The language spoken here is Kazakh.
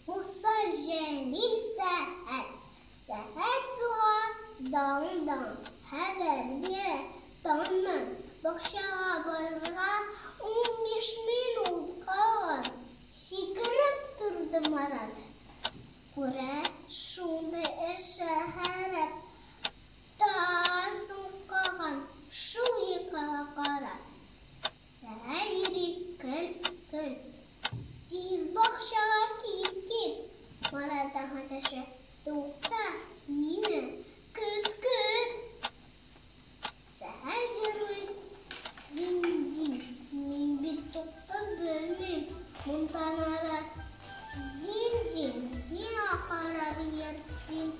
Муса Джалиль Сәгать. Сәгать суға дан-дан хәбәр бирә таңнан. Бақшаға барырға 15 минут қалған. Сикіріп тұрды Марат. Күрә шундай шәһәрәп тансың қалған. Шу екаға қарап. Сәйри кіл-кіл. Тиз бақшаға киіп-кеп. Мараттан хаташы. Тоқта, мені күт-күт. Сәйр жырлы. Дим-дим. Мен бет тоқта бөлмем. Мұнтан ара. Зим-зим. Мен ақарап ерсем.